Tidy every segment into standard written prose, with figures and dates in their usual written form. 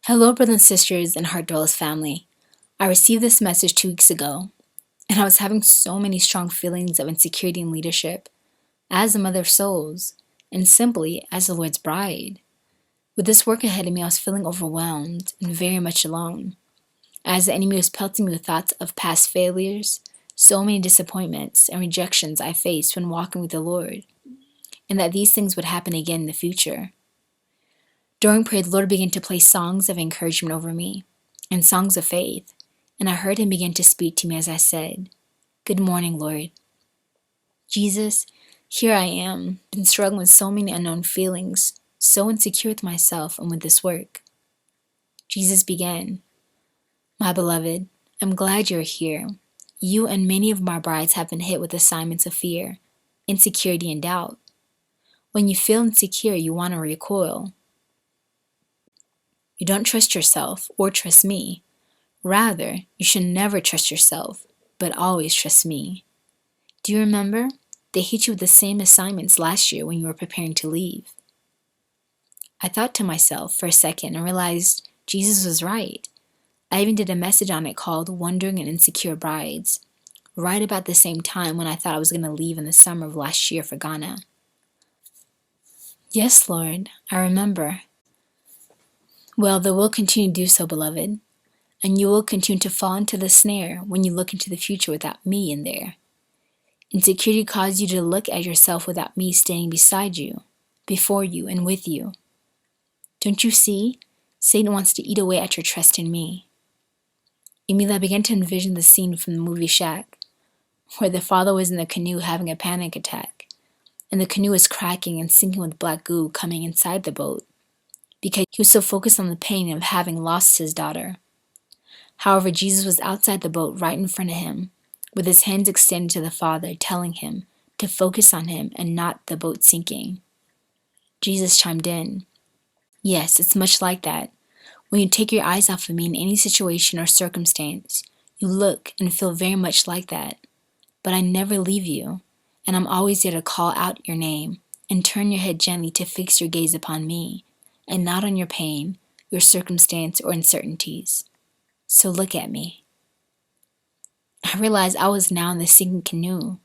Hello, brothers and sisters and Heartdwellers family. I received this message 2 weeks ago, and I was having so many strong feelings of insecurity in leadership, as the mother of souls, and simply as the Lord's bride. With this work ahead of me, I was feeling overwhelmed and very much alone, as the enemy was pelting me with thoughts of past failures, so many disappointments and rejections I faced when walking with the Lord, and that these things would happen again in the future. During prayer, the Lord began to play songs of encouragement over me and songs of faith, and I heard Him begin to speak to me as I said, "Good morning, Lord." Jesus, here I am, been struggling with so many unknown feelings, so insecure with myself and with this work. Jesus began, "My beloved, I'm glad you're here. You and many of my brides have been hit with assignments of fear, insecurity, and doubt. When you feel insecure, you want to recoil. You don't trust yourself or trust me. Rather, you should never trust yourself, but always trust me. Do you remember? They hit you with the same assignments last year when you were preparing to leave." I thought to myself for a second and realized Jesus was right. I even did a message on it called Wandering and Insecure Brides, right about the same time when I thought I was going to leave in the summer of last year for Ghana. Yes, Lord, I remember. Well, they will continue to do so, beloved, and you will continue to fall into the snare when you look into the future without me in there. Insecurity caused you to look at yourself without me standing beside you, before you, and with you. Don't you see? Satan wants to eat away at your trust in me. Immediately I began to envision the scene from the movie Shack, where the father was in the canoe having a panic attack, and the canoe was cracking and sinking with black goo coming inside the boat, because he was so focused on the pain of having lost his daughter. However, Jesus was outside the boat right in front of him, with his hands extended to the Father, telling him to focus on him and not the boat sinking. Jesus chimed in, "Yes, it's much like that. When you take your eyes off of me in any situation or circumstance, you look and feel very much like that. But I never leave you, and I'm always there to call out your name and turn your head gently to fix your gaze upon me, and not on your pain, your circumstance, or uncertainties. So look at me." I realized I was now in the sinking canoe,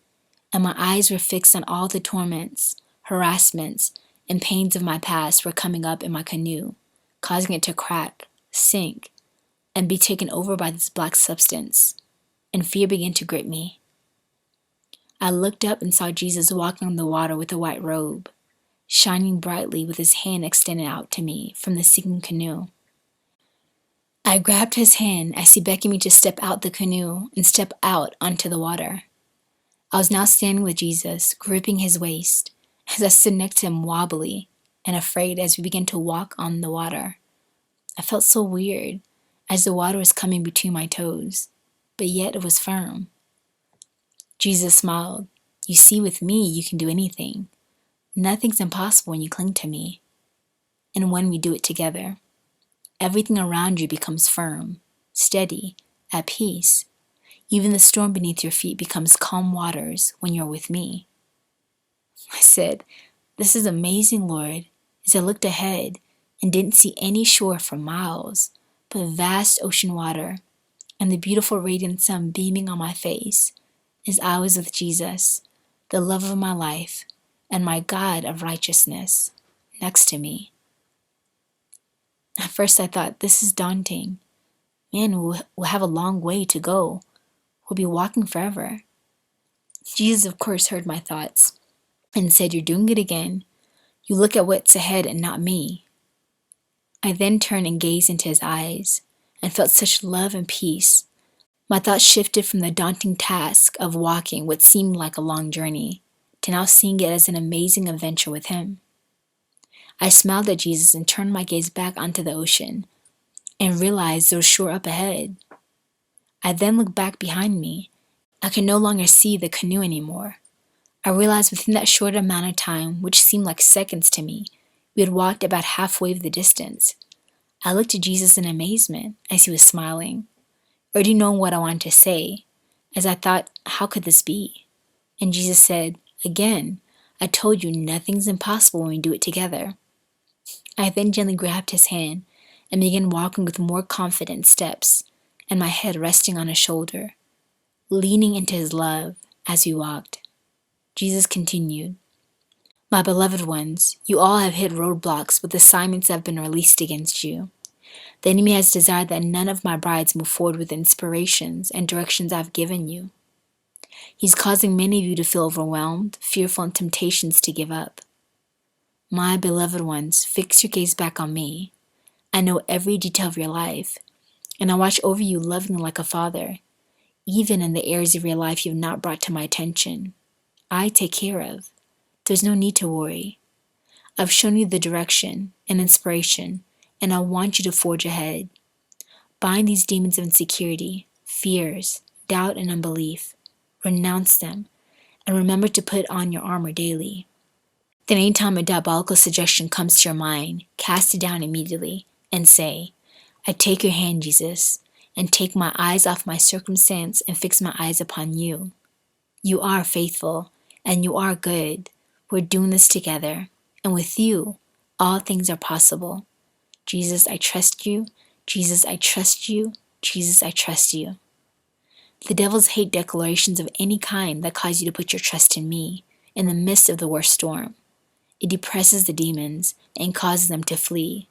and my eyes were fixed on all the torments, harassments, and pains of my past were coming up in my canoe, causing it to crack, sink, and be taken over by this black substance, and fear began to grip me. I looked up and saw Jesus walking on the water with a white robe, shining brightly with his hand extended out to me from the sinking canoe. I grabbed his hand as he beckoned me to step out the canoe and step out onto the water. I was now standing with Jesus, gripping his waist, as I stood next to him wobbly and afraid as we began to walk on the water. I felt so weird, as the water was coming between my toes, but yet it was firm. Jesus smiled. "You see, with me, you can do anything. Nothing's impossible when you cling to me, and when we do it together. Everything around you becomes firm, steady, at peace. Even the storm beneath your feet becomes calm waters when you're with me." I said, "This is amazing, Lord," as I looked ahead and didn't see any shore for miles, but vast ocean water and the beautiful radiant sun beaming on my face as I was with Jesus, the love of my life and my God of righteousness, next to me. At first I thought, this is daunting. Man, we'll have a long way to go. We'll be walking forever. Jesus, of course, heard my thoughts and said, "You're doing it again. You look at what's ahead and not me." I then turned and gazed into his eyes and felt such love and peace. My thoughts shifted from the daunting task of walking what seemed like a long journey to now seeing it as an amazing adventure with him. I smiled at Jesus and turned my gaze back onto the ocean and realized there was shore up ahead. I then looked back behind me. I could no longer see the canoe anymore. I realized within that short amount of time, which seemed like seconds to me, we had walked about halfway of the distance. I looked at Jesus in amazement as he was smiling, already knowing what I wanted to say, as I thought, how could this be? And Jesus said, "Again, I told you nothing's impossible when we do it together." I then gently grabbed his hand and began walking with more confident steps, and my head resting on his shoulder, leaning into his love as we walked. Jesus continued, "My beloved ones, you all have hit roadblocks with assignments that have been released against you. The enemy has desired that none of my brides move forward with inspirations and directions I've given you. He's causing many of you to feel overwhelmed, fearful, and temptations to give up. My beloved ones, fix your gaze back on me. I know every detail of your life, and I watch over you lovingly like a father, even in the areas of your life you've not brought to my attention. I take care of. There's no need to worry. I've shown you the direction and inspiration, and I want you to forge ahead. Bind these demons of insecurity, fears, doubt, and unbelief. Renounce them, and remember to put on your armor daily. Then anytime a diabolical suggestion comes to your mind, cast it down immediately and say, I take your hand, Jesus, and take my eyes off my circumstance and fix my eyes upon you. You are faithful, and you are good. We're doing this together, and with you, all things are possible. Jesus, I trust you. Jesus, I trust you. Jesus, I trust you. The devils hate declarations of any kind that cause you to put your trust in me in the midst of the worst storm. It depresses the demons and causes them to flee.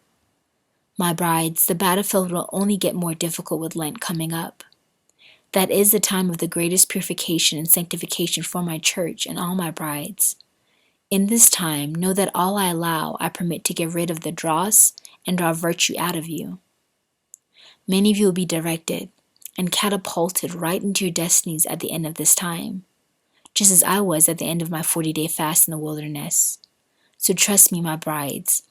My brides, the battlefield will only get more difficult with Lent coming up. That is the time of the greatest purification and sanctification for my church and all my brides. In this time, know that all I allow, I permit to get rid of the dross and draw virtue out of you. Many of you will be directed and catapulted right into your destinies at the end of this time, just as I was at the end of my 40-day fast in the wilderness. So trust me, my brides,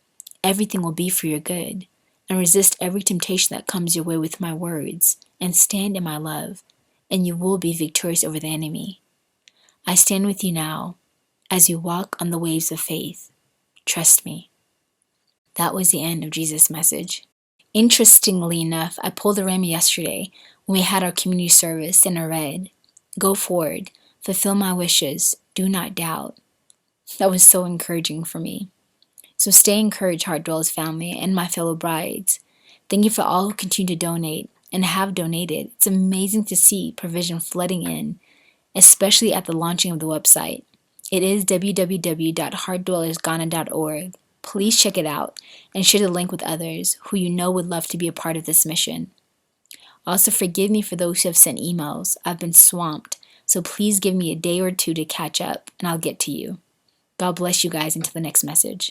everything will be for your good, and resist every temptation that comes your way with my words, and stand in my love, and you will be victorious over the enemy. I stand with you now as you walk on the waves of faith. Trust me." That was the end of Jesus' message. Interestingly enough, I pulled a Rhema yesterday when we had our community service, and I read, "Go forward, fulfill my wishes, do not doubt." That was so encouraging for me. So stay encouraged, Heartdwellers family and my fellow brides. Thank you for all who continue to donate and have donated. It's amazing to see provision flooding in, especially at the launching of the website. It is www.heartdwellersghana.org. Please check it out and share the link with others who you know would love to be a part of this mission. Also, forgive me for those who have sent emails. I've been swamped, so please give me a day or two to catch up, and I'll get to you. God bless you guys until the next message.